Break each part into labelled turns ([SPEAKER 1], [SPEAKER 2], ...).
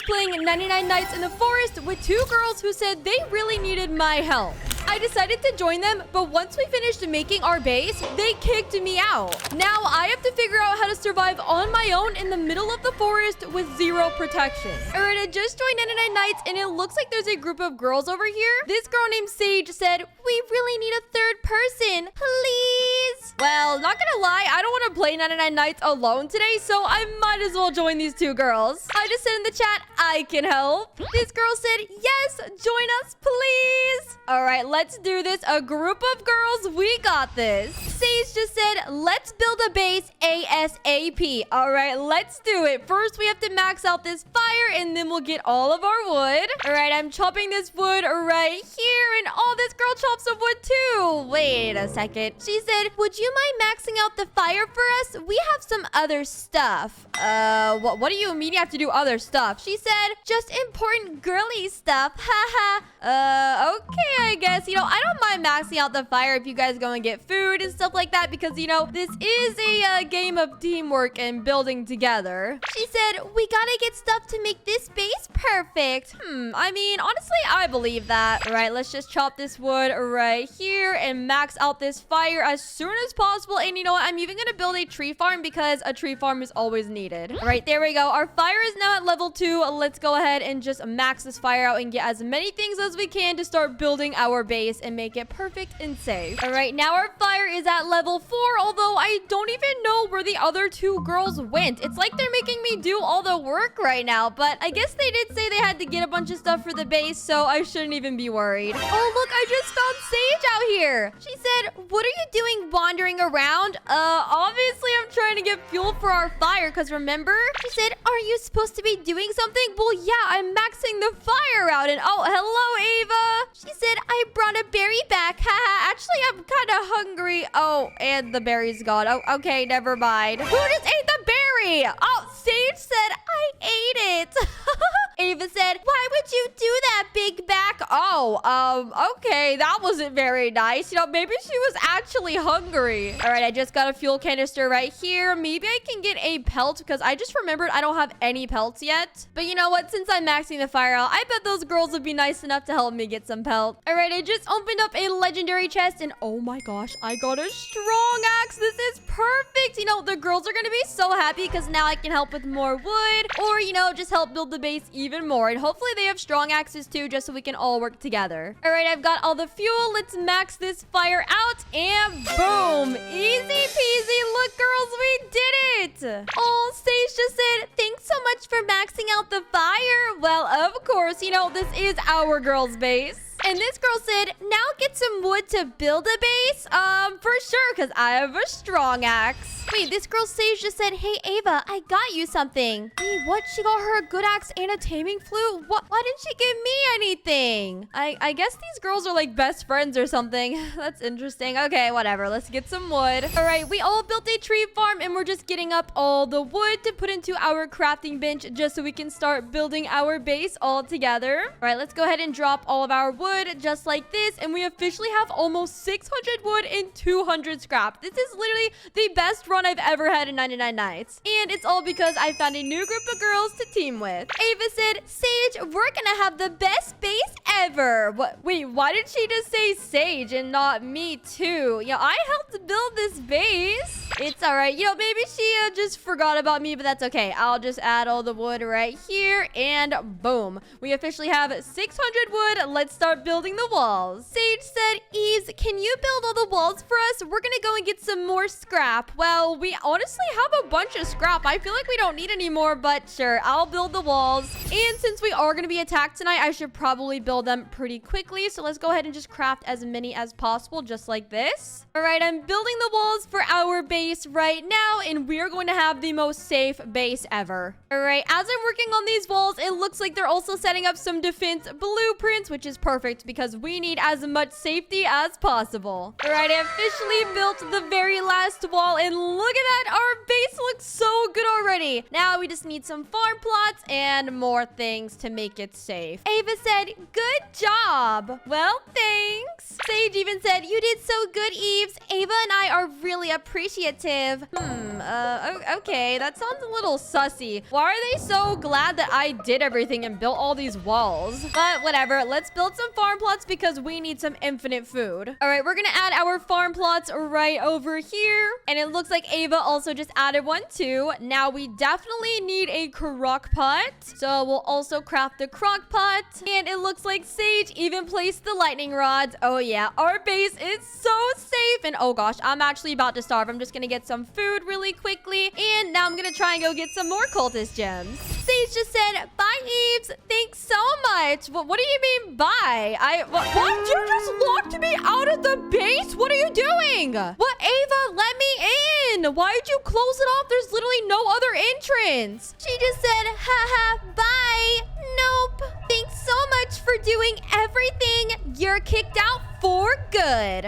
[SPEAKER 1] was playing 99 Nights in the Forest with two girls who said they really needed my help. I decided to join them, but once we finished making our base, they kicked me out. Now I have to figure out how to survive on my own in the middle of the forest with zero protection. Alright, I just joined 99 Nights and it looks like there's a group of girls over here. This girl named Sage said, "We really need a third person, please." Well, not gonna lie, I don't want to play 99 Nights alone today, so I might as well join these two girls. I just said in the chat, I can help. This girl said, yes, join us, please. Alright, let's do this. A group of girls, we got this. Sage just said, let's build a base ASAP. Alright, let's do it. First, we have to max out this fire, and then we'll get all of our wood. Alright, I'm chopping this wood right here, and oh, this girl chops some wood too. Wait a second. She said, would you mind maxing out the fire for us? We have some other stuff. What do you mean you have to do other stuff? She said, just important girly stuff. Haha. Okay, I guess. You know, I don't mind maxing out the fire if you guys go and get food and stuff like that because, you know, this is a game of teamwork and building together. She said, we gotta get stuff to make this base perfect. I mean, honestly, I believe that. All right, let's just chop this wood right here and max out this fire as soon as possible. And you know what? I'm even gonna build a tree farm because a tree farm is always needed. All right, there we go. Our fire is now at level 2. Let's go ahead and just max this fire out and get as many things as we can to start building our base and make it perfect and safe. All right, now our fire is at level 4, although I don't even know where the other two girls went. It's like they're making me do all the work right now, but I guess they did say they had to get a bunch of stuff for the base, so I shouldn't even be worried. Oh, look, I just found Sage out here. She said, what are you doing wandering around? Obviously I'm trying to get fuel for our fire, because remember? She said, are you supposed to be doing something? Well, yeah, I'm maxing the fire out, and oh, hello, Ava. She said, I brought a berry back. Haha, actually, I'm kind of hungry. Oh, and the berry's gone. Oh, okay, never mind. Who just ate the berry? Oh, Sage said, I ate it. Ava said, why would you do that, big back? Oh, okay, that wasn't very nice. You know, maybe she was actually hungry. All right, I just got a fuel canister right here. Maybe I can get a pelt because I just remembered I don't have any pelts yet. But you know what? Since I'm maxing the fire out, I bet those girls would be nice enough to help me get some pelt. All right, I just opened up a legendary chest and oh my gosh, I got a strong axe. This is perfect. You know, the girls are going to be so happy because now I can help with more wood or, you know, just help build the base even more. And hopefully they have strong axes too, just so we can all work together. All right, I've got all the fuel. Let's max this fire out and boom. Easy peasy. Look, girls, we did it. Oh, Sage just said, thanks so much for maxing out the fire. Well, of course, you know, this is our girls' base. And this girl said, now get some wood to build a base? For sure, because I have a strong axe. Wait, this girl Sage just said, hey, Ava, I got you something. Wait, what? She got her a good axe and a taming flute? What? Why didn't she give me anything? I guess these girls are like best friends or something. That's interesting. Okay, whatever. Let's get some wood. All right, we all built a tree farm and we're just getting up all the wood to put into our crafting bench just so we can start building our base all together. All right, let's go ahead and drop all of our wood just like this, and we officially have almost 600 wood and 200 scrap. This is literally the best run I've ever had in 99 Nights, and it's all because I found a new group of girls to team with. Ava said, Sage, we're gonna have the best base ever. What? Wait, why did she just say Sage and not me too? Yeah, I helped build this base. It's all right. You know, maybe she just forgot about me, but that's okay. I'll just add all the wood right here, and boom. We officially have 600 wood. Let's start building the walls. Sage said, Ease, can you build all the walls for us? We're gonna go and get some more scrap. Well, we honestly have a bunch of scrap. I feel like we don't need any more, but sure, I'll build the walls. And since we are gonna be attacked tonight, I should probably build them pretty quickly. So let's go ahead and just craft as many as possible, just like this. All right, I'm building the walls for our base right now, and we're going to have the most safe base ever. All right, as I'm working on these walls, it looks like they're also setting up some defense blueprints, which is perfect because we need as much safety as possible. All right, I officially built the very last wall, and look at that. Our base looks so good already. Now we just need some farm plots and more things to make it safe. Ava said, good Good job. Well, thanks. Sage even said, you did so good, Eves. Ava and I are really appreciative. Okay, that sounds a little sussy. Why are they so glad that I did everything and built all these walls? But whatever, let's build some farm plots because we need some infinite food. All right, we're gonna add our farm plots right over here. And it looks like Ava also just added one too. Now we definitely need a crock pot. So we'll also craft the crock pot. And it looks like Sage even placed the lightning rods. Oh yeah, our base is so safe. And oh gosh, I'm actually about to starve. I'm just gonna get some food really quickly. And now I'm gonna try and go get some more cultist gems. Sage just said, bye, Eves. Thanks so much. What do you mean bye? What? You just locked me out of the base? What are you doing? What, Ava? Let me in. Why did you close it off? There's literally no other entrance. She just said, haha, bye. Nope. Thanks so much for doing everything. You're kicked out for good.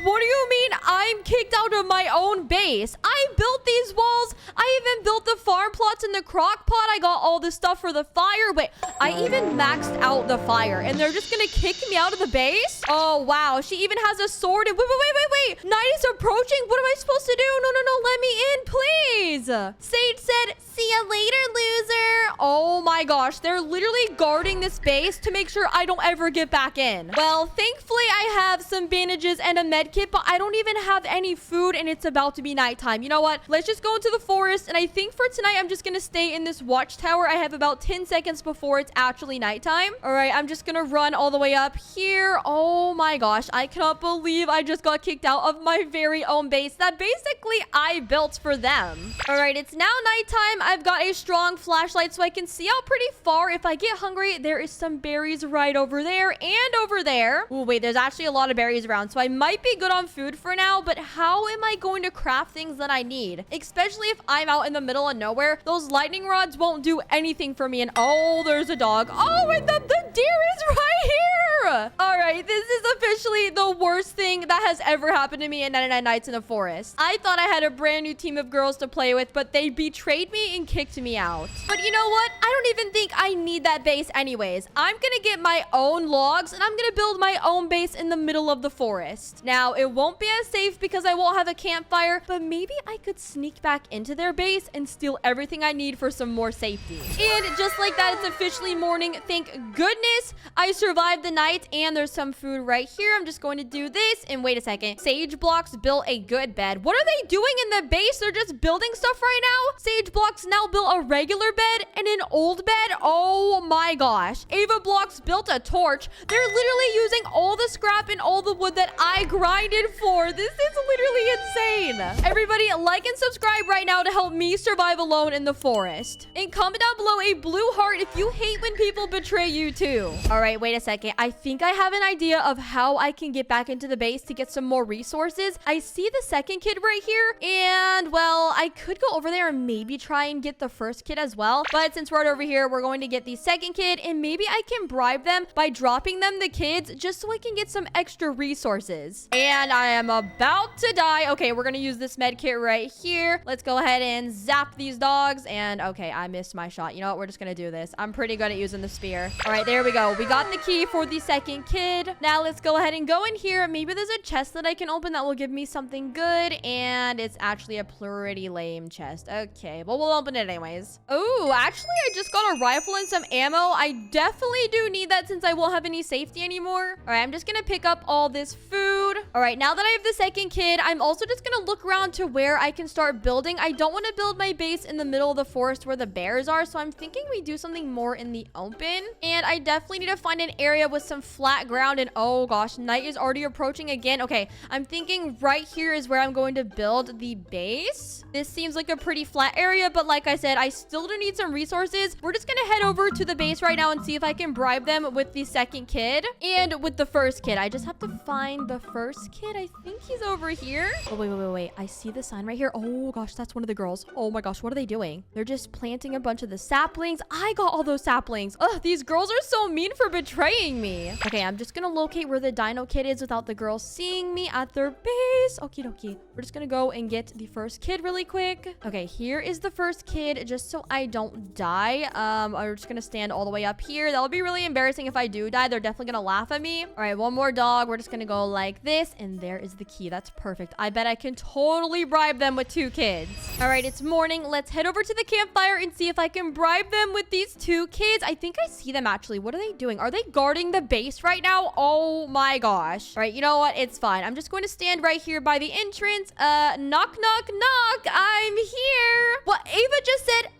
[SPEAKER 1] What do you mean I'm kicked out of my own base? I built these walls. I even built the farm plots in the crock pot. I got all the stuff for the fire. Wait, I even maxed out the fire and they're just gonna kick me out of the base? Oh, wow. She even has a sword. And wait. Night is approaching. What am I supposed to do? No. Let me in, please. Sage said, see ya later, loser. Oh my gosh. They're literally guarding this base to make sure I don't ever get back in. Well, thankfully, I have some bandages and a med kit, but I don't even have any food and it's about to be nighttime. You know what? Let's just go into the forest. And I think for tonight, I'm just going to stay in this watchtower. I have about 10 seconds before it's actually nighttime. All right, I'm just going to run all the way up here. Oh my gosh. I cannot believe I just got kicked out of my very own base that basically I built for them. All right, it's now nighttime. I've got a strong flashlight so I can see out pretty far. If I get hungry, there is some berries right over there and over there. Oh, wait, there's actually a lot of berries around, so I might be good on food for now, but how am I going to craft things that I need? Especially if I'm out in the middle of nowhere. Those lightning rods won't do anything for me. And oh, there's a dog. Oh, and the deer is right here. All right, this is officially the worst thing that has ever happened to me in 99 Nights in the Forest. I thought I had a brand new team of girls to play with, but they betrayed me and kicked me out. But you know what? I don't even think I need that base anyways. I'm gonna get my own logs and I'm gonna build my own base in the middle of the forest. Now, it won't be as safe because I won't have a campfire, but maybe I could sneak back into their base and steal everything I need for some more safety. And just like that, it's officially morning. Thank goodness I survived the night and there's some food right here. I'm just going to do this. And wait a second. Sage Blocks built a good bed. What are they doing in the base? They're just building stuff right now? Sage Blocks now built a regular bed and an old bed. Oh my gosh. Ava Blocks built a torch. They're literally using all the scrap and all the wood that I grinded for. This is literally insane. Everybody, like and subscribe right now to help me survive alone in the forest. And comment down below a blue heart if you hate when people betray you too. All right, wait a second. I think I have an idea of how I can get back into the base to get some more resources. I see the second kid right here. And well, I could go over there and maybe try and get the first kid as well. But since we're right over here, we're going to get the second kid and maybe I can bribe them by dropping them the kids just so I can get some extra resources. And I am about to die. Okay, we're going to use this med kit right here. Let's go ahead and zap these dogs. And okay, I missed my shot. You know what? We're just going to do this. I'm pretty good at using the spear. All right, there we go. We got the key for the second kid. Now let's go ahead and go in here. Maybe there's a chest that I can open that will give me something good. And it's actually a pretty lame chest. Okay, well, we'll open it anyways. Oh, actually, I just got a rifle and some ammo. I definitely do need that since I won't have any safety anymore. All right, I'm just going to pick up all this food. All right, now that I have the second kid, I'm also just going to look around to where I can start building. I don't want to build my base in the middle of the forest where the bears are. So I'm thinking we do something more in the open. And I definitely need to find an area with some flat ground. And oh gosh, night is already approaching again. Okay, I'm thinking right here is where I'm going to build the base. This seems like a pretty flat area, but like I said, I still do need some resources. We're just going to head over to the base right now and see if I can bribe them with the second kid and with the first kid. I just have to find the first first kid. I think he's over here. Oh, wait. I see the sign right here. Oh, gosh, that's one of the girls. Oh, my gosh, what are they doing? They're just planting a bunch of the saplings. I got all those saplings. Ugh, these girls are so mean for betraying me. Okay, I'm just gonna locate where the dino kid is without the girls seeing me at their base. Okie dokie. We're just gonna go and get the first kid really quick. Okay, here is the first kid, just so I don't die. I'm just gonna stand all the way up here. That would be really embarrassing if I do die. They're definitely gonna laugh at me. All right, one more dog. We're just gonna go like this, and there is the key. That's perfect. I bet I can totally bribe them with 2 kids. All right, it's morning. Let's head over to the campfire and see if I can bribe them with these 2 kids. I think I see them actually. What are they doing? Are they guarding the base right now? Oh my gosh. All right, you know what? It's fine. I'm just going to stand right here by the entrance. Knock, knock, knock. I'm here. What Ava just said,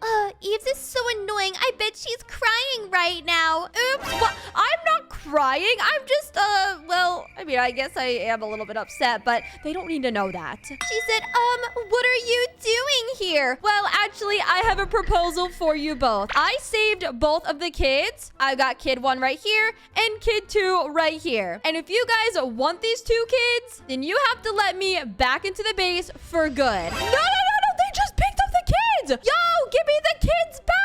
[SPEAKER 1] Eves is so annoying. I bet she's crying right now. Oops. What? I'm not crying. I'm just, well, I mean, I guess I am a little bit upset, but they don't need to know that. She said, what are you doing here? Well, actually, I have a proposal for you both. I saved both of the kids. I got kid 1 right here and kid 2 right here. And if you guys want these 2 kids, then you have to let me back into the base for good. No. They just picked up the kids. Yo, give me the kids back.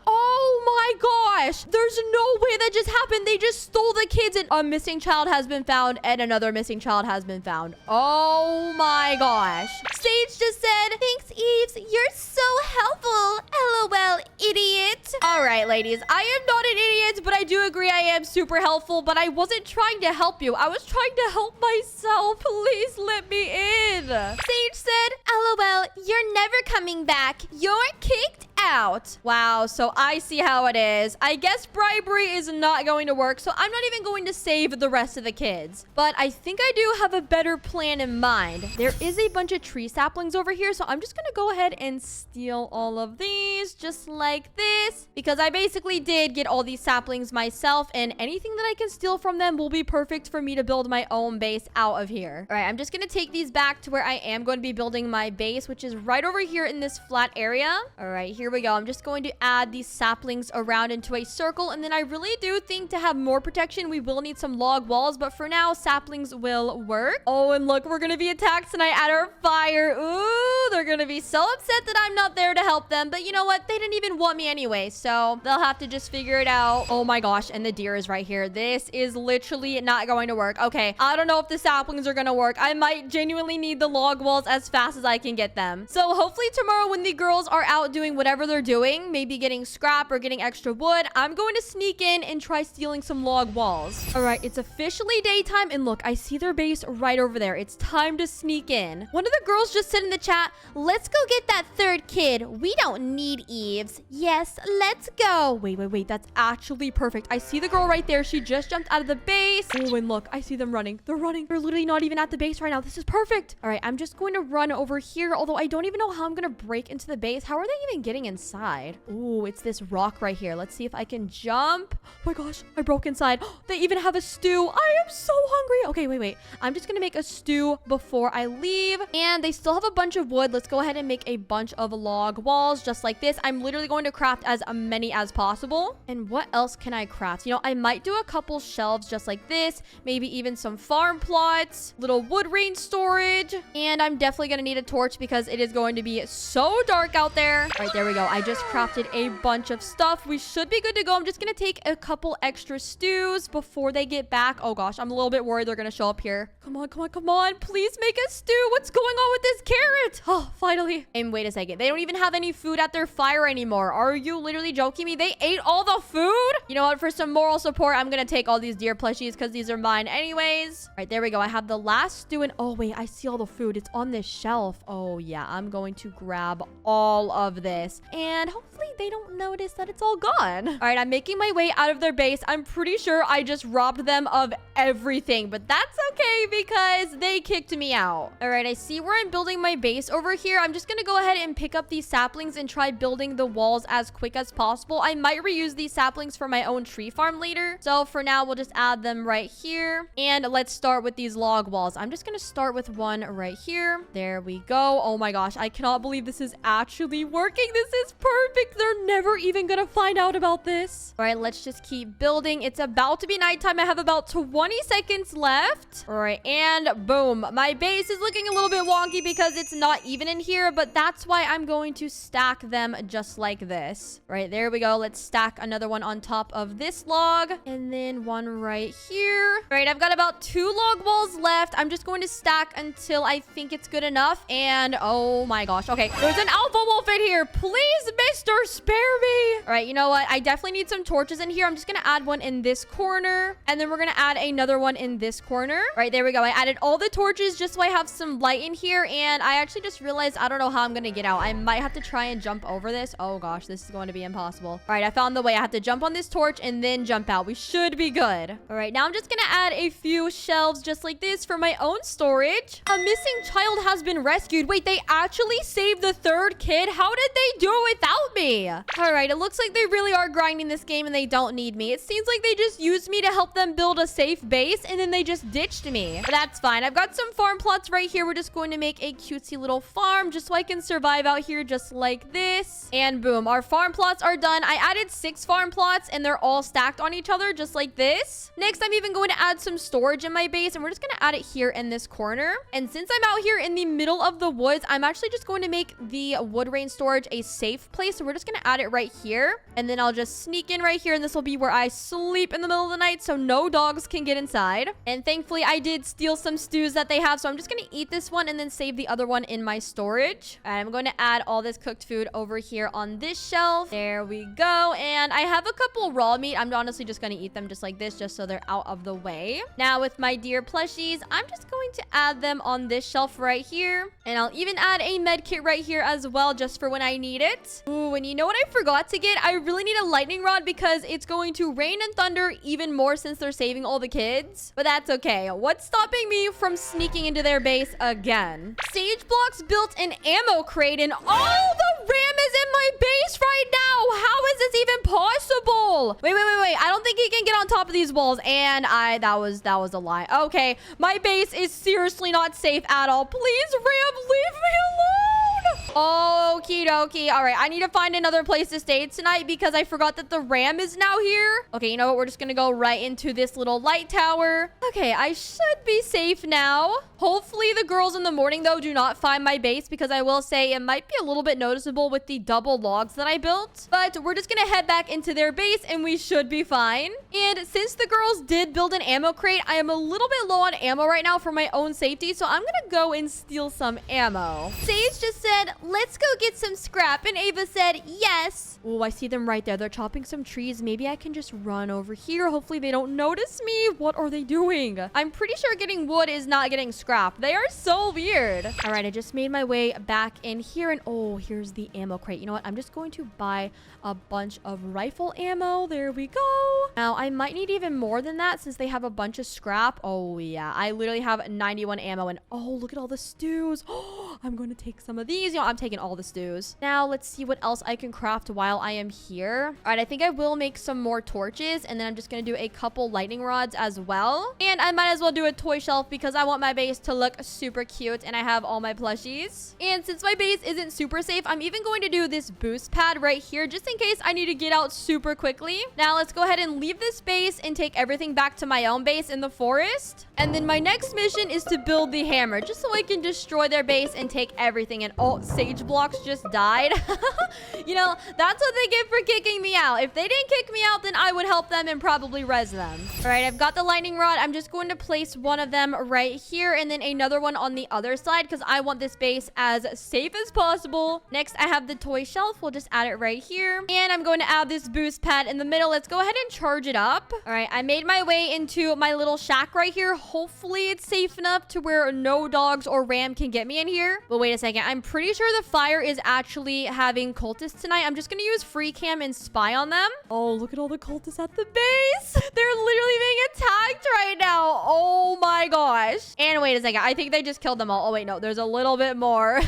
[SPEAKER 1] Oh my gosh. There's no way that just happened. They just stole the kids and a missing child has been found and another missing child has been found. Oh my gosh. Sage just said, thanks, Eves. You're so helpful. LOL, idiot. All right, ladies. I am not an idiot, but I do agree I am super helpful, but I wasn't trying to help you. I was trying to help myself. Please let me in. Sage said, LOL, you're never coming back. You're kicked out. Wow, so I see how it is. I guess bribery is not going to work, so I'm not even going to save the rest of the kids. But I think I do have a better plan in mind. There is a bunch of tree saplings over here, so I'm just gonna go ahead and steal all of these, just like this, because I basically did get all these saplings myself, and anything that I can steal from them will be perfect for me to build my own base out of here. All right, I'm just gonna take these back to where I am going to be building my base, which is right over here in this flat area. All right, here we go. I'm just going to add these saplings around into a circle, and then I really do think to have more protection, we will need some log walls, but for now, saplings will work. Oh, and look, we're gonna be attacked tonight at our fire. Ooh, they're gonna be so upset that I'm not there to help them, but you know what? They didn't even want me anyway, so they'll have to just figure it out. Oh my gosh, and the deer is right here. This is literally not going to work. Okay, I don't know if the saplings are gonna work. I might genuinely need the log walls as fast as I can get them. So hopefully tomorrow when the girls are out doing whatever they're doing, maybe getting scrap or getting extra wood, I'm going to sneak in and try stealing some log walls. All right, it's officially daytime, and look, I see their base right over there. It's time to sneak in. One of the girls just said in the chat, let's go get that 3rd kid. We don't need Eves. Yes, let's go. Wait, that's actually perfect. I see the girl right there. She just jumped out of the base. Oh, and look, I see them running. They're running. They're literally not even at the base right now. This is perfect. All right, I'm just going to run over here, although I don't even know how I'm going to break into the base. How are they even getting inside? Ooh, it's this rock right here. Let's see if I can jump. Oh my gosh, I broke inside. They even have a stew. I am so hungry. Okay, wait. I'm just gonna make a stew before I leave. And they still have a bunch of wood. Let's go ahead and make a bunch of log walls just like this. I'm literally going to craft as many as possible. And what else can I craft? You know, I might do a couple shelves just like this. Maybe even some farm plots, little wood rain storage. And I'm definitely gonna need a torch because it is going to be so dark out there. All right, there we go. I just crafted a bunch of stuff. We should be good to go. I'm just gonna take a couple extra stews before they get back. Oh gosh, I'm a little bit worried they're gonna show up here. Come on. Please make a stew. What's going on with this carrot? Oh, finally. And wait a second. They don't even have any food at their fire anymore. Are you literally joking me? They ate all the food? You know what? For some moral support, I'm gonna take all these deer plushies because these are mine anyways. All right, there we go. I have the last stew and oh wait, I see all the food. It's on this shelf. Oh yeah, I'm going to grab all of this. And hopefully they don't notice that it's all gone. All right, I'm making my way out of their base. I'm pretty sure I just robbed them of everything, but that's okay because they kicked me out. All right, I see where I'm building my base over here. I'm just gonna go ahead and pick up these saplings and try building the walls as quick as possible. I might reuse these saplings for my own tree farm later. So for now, we'll just add them right here. And let's start with these log walls. I'm just gonna start with one right here. There we go. Oh my gosh, I cannot believe this is actually working. This is perfect. they're never even gonna find out about this. All right, let's just keep building. It's about to be nighttime. I have about 20 seconds left. All right, and boom. My base is looking a little bit wonky because it's not even in here, but that's why I'm going to stack them just like this. All right, there we go. Let's stack another one on top of this log, and then one right here. All right, I've got about 2 log walls left. I'm just going to stack until I think it's good enough, and oh my gosh. Okay, there's an alpha wolf in here. Please, mister, spare me. All right, you know what? I definitely need some torches in here. I'm just gonna add one in this corner, and then we're gonna add another one in this corner. All right, there we go. I added all the torches just so I have some light in here, and I actually just realized I don't know how I'm gonna get out. I might have to try and jump over this. Oh gosh, this is going to be impossible. All right, I found the way. I have to jump on this torch and then jump out. We should be good. All right, now I'm just gonna add a few shelves just like this for my own storage. A missing child has been rescued. Wait, they actually saved the 3rd kid? How did they do it without me? All right, it looks like they really are grinding this game and they don't need me. It seems like they just used me to help them build a safe base and then they just ditched me. But that's fine. I've got some farm plots right here. We're just going to make a cutesy little farm just so I can survive out here just like this. And boom, our farm plots are done. I added 6 farm plots and they're all stacked on each other just like this. Next, I'm even going to add some storage in my base and we're just going to add it here in this corner. And since I'm out here in the middle of the woods, I'm actually just going to make the wood rain storage a safe place. So we're just going to add it right here. And then I'll just sneak in right here and this will be where I sleep in the middle of the night so no dogs can get inside. And thankfully, I did steal some stews that they have. So I'm just going to eat this one and then save the other one in my storage. And I'm going to add all this cooked food over here on this shelf. There we go. And I have a couple raw meat. I'm honestly just going to eat them just like this, just so they're out of the way. Now with my deer plushies, I'm just going to add them on this shelf right here. And I'll even add a med kit right here as well, just for when I need it. Ooh, and you know what I forgot to get? I really need a lightning rod because it's going to rain and thunder even more since they're saving all the kids. But that's okay. What's stopping me from sneaking into their base again? Sage Blocks built an ammo crate and all the ram is in my base right now. How is this even possible? Wait. I don't think he can get on top of these walls. And that was a lie. Okay, my base is seriously not safe at all. Please, ram, leave me alone. Okie dokie. All right, I need to find another place to stay tonight because I forgot that the ram is now here. Okay, you know what? We're just gonna go right into this little light tower. Okay, I should be safe now. Hopefully the girls in the morning, though, do not find my base because I will say it might be a little bit noticeable with the double logs that I built. But we're just gonna head back into their base and we should be fine. And since the girls did build an ammo crate, I am a little bit low on ammo right now for my own safety. So I'm gonna go and steal some ammo. Sage just said, let's go get some scrap. And Ava said, yes. Oh, I see them right there. They're chopping some trees. Maybe I can just run over here. Hopefully they don't notice me. What are they doing? I'm pretty sure getting wood is not getting scrap. They are so weird. All right, I just made my way back in here and oh, here's the ammo crate. You know what? I'm just going to buy a bunch of rifle ammo. There we go. Now, I might need even more than that since they have a bunch of scrap. Oh, yeah. I literally have 91 ammo and oh, look at all the stews. Oh, I'm going to take some of these. You know, I'm taking all the stews. Now, let's see what else I can craft while I am here. All right, I think I will make some more torches and then I'm just going to do a couple lightning rods as well. And I might as well do a toy shelf because I want my base to look super cute and I have all my plushies. And since my base isn't super safe, I'm even going to do this boost pad right here just in case I need to get out super quickly. Now let's go ahead and leave this base and take everything back to my own base in the forest. And then my next mission is to build the hammer just so I can destroy their base and take everything. And oh, Sage Blocks just died. You know, that's what they get for kicking me out. If they didn't kick me out, then I would help them and probably res them. All right, I've got the lightning rod. I'm just going to place one of them right here and then another one on the other side because I want this base as safe as possible. Next, I have the toy shelf. We'll just add it right here. And I'm going to add this boost pad in the middle. Let's go ahead and charge it up. All right, I made my way into my little shack right here. Hopefully, it's safe enough to where no dogs or ram can get me in here. But wait a second. I'm pretty sure the fire is actually having cultists tonight. I'm just going to use free cam and spy on them. Oh, look at all the cultists at the base. They're literally being attacked right now. Oh my gosh. And wait a second. I think they just killed them all. Oh, wait, no. There's a little bit more.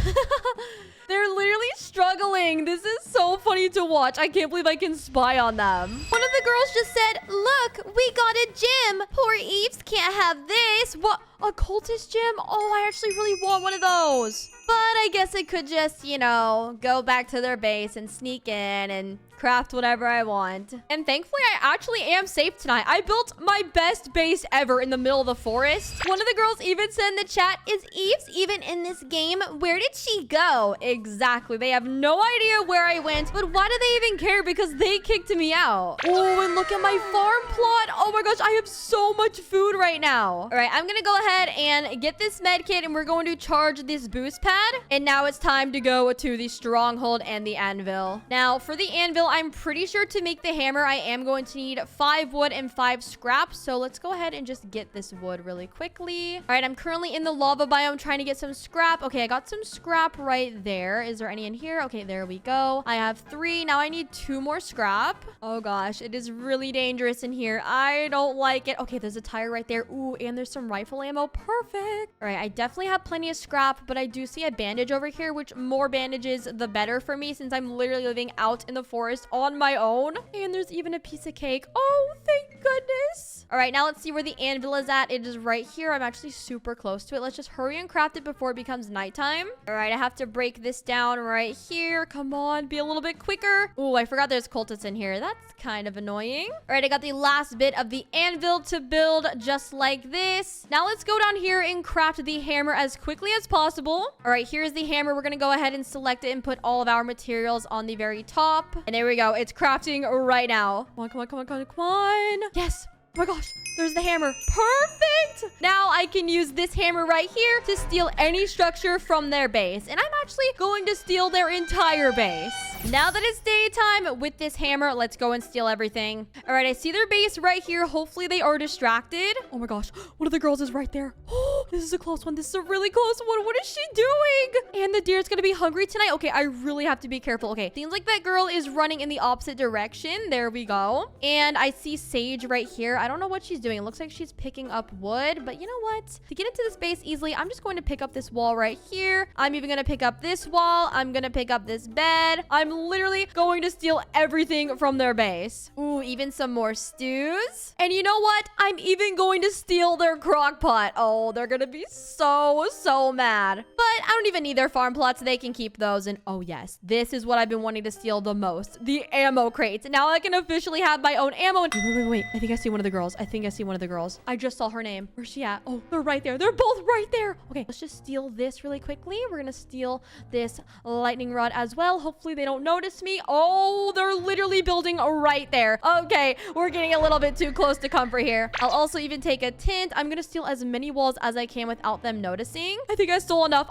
[SPEAKER 1] They're literally struggling. This is so funny to watch. I can't believe I can spy on them. One of the girls just said, look, we got a gym. Poor Eves can't have this. What? A cultist gym? Oh, I actually really want one of those. But I guess I could just, you know, go back to their base and sneak in and craft whatever I want. And thankfully, I actually am safe tonight. I built my best base ever in the middle of the forest. One of the girls even said in the chat, is Eves even in this game? Where did she go? Exactly. They have no idea where I went, but why do they even care? Because they kicked me out. Oh, and look at my farm plot. Oh my gosh, I have so much food right now. All right, I'm gonna go ahead and get this med kit and we're going to charge this boost pad. And now it's time to go to the stronghold and the anvil. Now, for the anvil, I'm pretty sure to make the hammer, I am going to need 5 wood and 5 scrap. So let's go ahead and just get this wood really quickly. All right, I'm currently in the lava biome trying to get some scrap. Okay, I got some scrap right there. Is there any in here? Okay, there we go. I have 3. Now I need 2 more scrap. Oh gosh, it is really dangerous in here. I don't like it. Okay, there's a tire right there. Ooh, and there's some rifle ammo. Perfect. All right, I definitely have plenty of scrap, but I do see a bandage over here, which more bandages, the better for me since I'm literally living out in the forest on my own. And there's even a piece of cake. Oh, thank goodness. All right, now let's see where the anvil is at. It is right here. I'm actually super close to it. Let's just hurry and craft it before it becomes nighttime. All right, I have to break this down right here. Come on, be a little bit quicker. Oh, I forgot there's cultists in here. That's kind of annoying. All right, I got the last bit of the anvil to build just like this. Now let's go down here and craft the hammer as quickly as possible. All right, here's the hammer. We're gonna go ahead and select it and put all of our materials on the very top. And there we go. It's crafting right now. Come on, come on, come on, come on, come on. Yes. Oh my gosh, there's the hammer. Perfect! Now I can use this hammer right here to steal any structure from their base. And I'm actually going to steal their entire base. Now that it's daytime with this hammer, let's go and steal everything. All right, I see their base right here. Hopefully they are distracted. Oh my gosh, one of the girls is right there. Oh, this is a close one. This is a really close one. What is she doing? And the deer's gonna be hungry tonight. Okay, I really have to be careful. Okay, seems like that girl is running in the opposite direction. There we go. And I see Sage right here. I don't know what she's doing. It looks like she's picking up wood, but you know what? To get into this base easily, I'm just going to pick up this wall right here. I'm even going to pick up this wall. I'm going to pick up this bed. I'm literally going to steal everything from their base. Ooh, even some more stews. And you know what? I'm even going to steal their crock pot. Oh, they're going to be so mad. But I don't even need their farm plots. They can keep those. And oh yes, this is what I've been wanting to steal the most. The ammo crates. Now I can officially have my own ammo. And wait. I think I see one of the girls. I think I see one of the girls. I just saw her name. Where's she at? Oh, they're right there. They're both right there. Okay, let's just steal this really quickly. We're gonna steal this lightning rod as well. Hopefully they don't notice me. Oh, they're literally building right there. Okay, we're getting a little bit too close to comfort here. I'll also even take a tint. I'm gonna steal as many walls as I can without them noticing. I think I stole enough.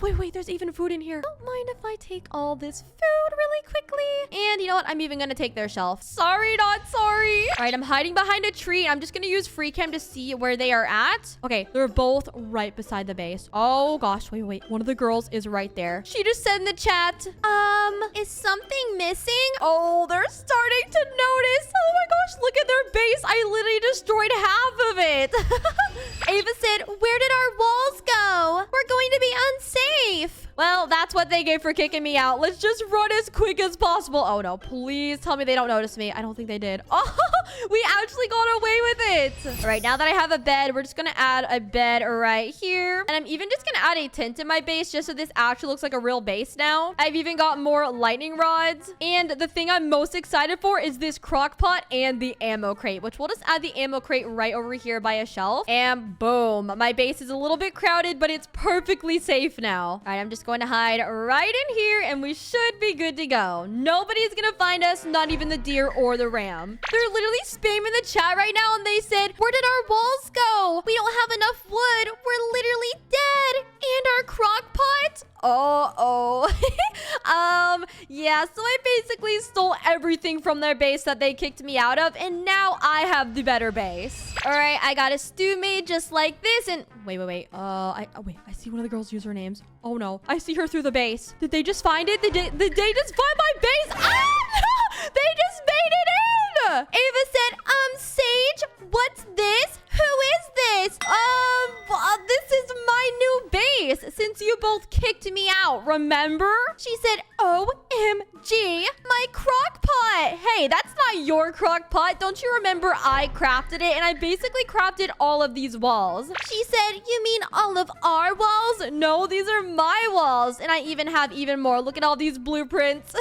[SPEAKER 1] Wait, there's even food in here. Don't mind if I take all this food really quickly. And you know what? I'm even gonna take their shelf. Sorry, not sorry. All right, I'm hiding behind a tree. I'm just gonna use free cam to see where they are at. Okay, they're both right beside the base. Oh gosh, wait. One of the girls is right there. She just said in the chat, is something missing? Oh, they're starting to notice. Oh my gosh, look at their base. I literally destroyed half of it. Ava said, where did our walls go? We're going to be unsafe. Well, that's what they get for kicking me out. Let's just run as quick as possible. Oh no, please tell me they don't notice me. I don't think they did. Oh, we actually got away with it. All right, now that I have a bed, we're just gonna add a bed right here. And I'm even just gonna add a tent in my base just so this actually looks like a real base now. I've even got more lightning rods. And the thing I'm most excited for is this crock pot and the ammo crate, which we'll just add the ammo crate right over here by a shelf. And boom, my base is a little bit crowded, but it's perfectly safe now. All right, I'm just going to hide right in here and we should be good to go. Nobody's gonna find us, not even the deer or the ram. They're literally spamming the chat right now and they said, where did our walls go? We don't have enough wood. We're literally dead. And our crock pot? Yeah, so I basically stole everything from their base that they kicked me out of, and now I have the better base. All right, I got a stew made just like this, and wait. I see one of the girls' usernames. Oh no, I see her through the base. Did they just find it? Did they just find my base? Ah, no! They just made it in! Ava said, Sage, what's this? Who is this? This is my new base since you both kicked me out remember? She said, OMG, my crock pot. Hey, that's not your crock pot. Don't you remember I crafted it? And I basically crafted all of these walls. She said, you mean all of our walls? No, these are my walls. And I even have even more. Look at all these blueprints.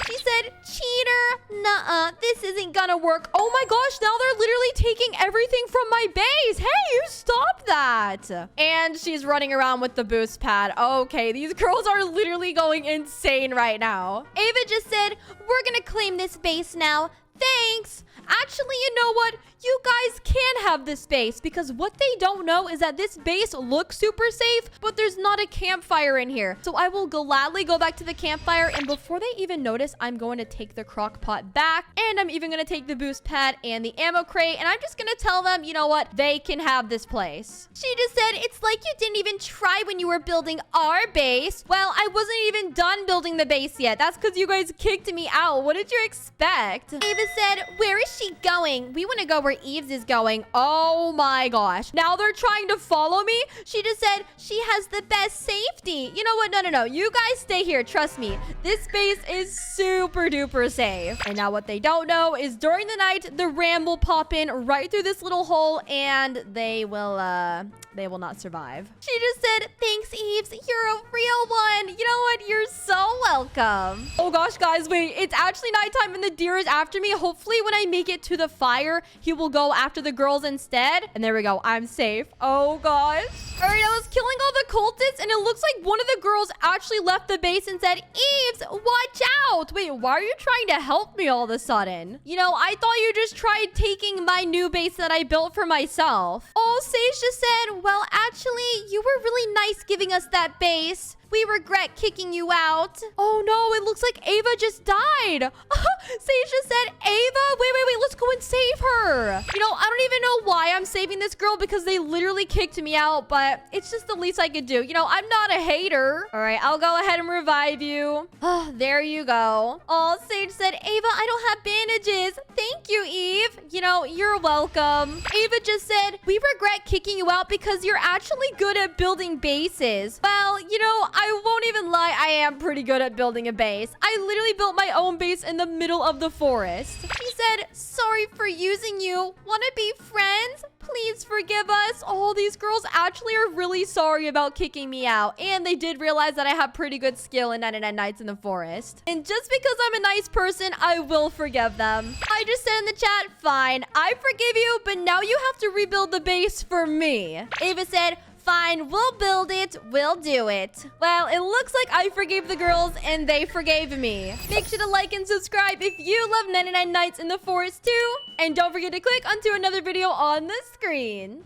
[SPEAKER 1] She said, cheater. Nuh-uh, this isn't gonna work. Oh my gosh, now they're literally taking everything from my base. Hey, you stop that. And she's running around with the boost pad. Okay, these girls are literally going insane right now. Ava just said, we're gonna claim this base now. Thanks. Actually, you know what? You guys can have this base because what they don't know is that this base looks super safe, but there's not a campfire in here. So I will gladly go back to the campfire, and before they even notice, I'm going to take the crock pot back, and I'm even going to take the boost pad and the ammo crate, and I'm just going to tell them, you know what? They can have this place. She just said, it's like you didn't even try when you were building our base. Well, I wasn't even done building the base yet. That's because you guys kicked me out. What did you expect? Ava said, where is she going? We want to go where Eves is going. Oh my gosh. Now they're trying to follow me. She just said she has the best safety. You know what? No. You guys stay here. Trust me. This base is super duper safe. And now what they don't know is during the night, the ram will pop in right through this little hole and they will not survive. She just said, thanks, Eves. You're a real one. You know what? You're so welcome. Oh gosh, guys, wait. It's actually nighttime and the deer is after me. Hopefully when I make it to the fire, he will go after the girls instead. And there we go. I'm safe. Oh gosh. All right, I was killing all the cultists and it looks like one of the girls actually left the base and said, Eves, watch out. Wait, why are you trying to help me all of a sudden? You know, I thought you just tried taking my new base that I built for myself. Oh, Sage just said, well, actually, you were really nice giving us that base. We regret kicking you out. Oh no, it looks like Ava just died. Sage just said, Ava, wait, let's go and save her. You know, I don't even know why I'm saving this girl because they literally kicked me out, but it's just the least I could do. You know, I'm not a hater. All right, I'll go ahead and revive you. There you go. Oh, Sage said, Ava, I don't have bandages. Thank you, Eve. You know, you're welcome. Ava just said, we regret kicking you out because you're actually good at building bases. Well, you know, I won't even lie, I am pretty good at building a base. I literally built my own base in the middle of the forest. She said, sorry for using you. Want to be friends? Please forgive us. Oh, these girls actually are really sorry about kicking me out. And they did realize that I have pretty good skill in 99 Nights in the Forest. And just because I'm a nice person, I will forgive them. I just said in the chat, fine, I forgive you, but now you have to rebuild the base for me. Ava said, fine, we'll build it. We'll do it. Well, it looks like I forgave the girls and they forgave me. Make sure to like and subscribe if you love 99 Nights in the Forest too. And don't forget to click onto another video on the screen.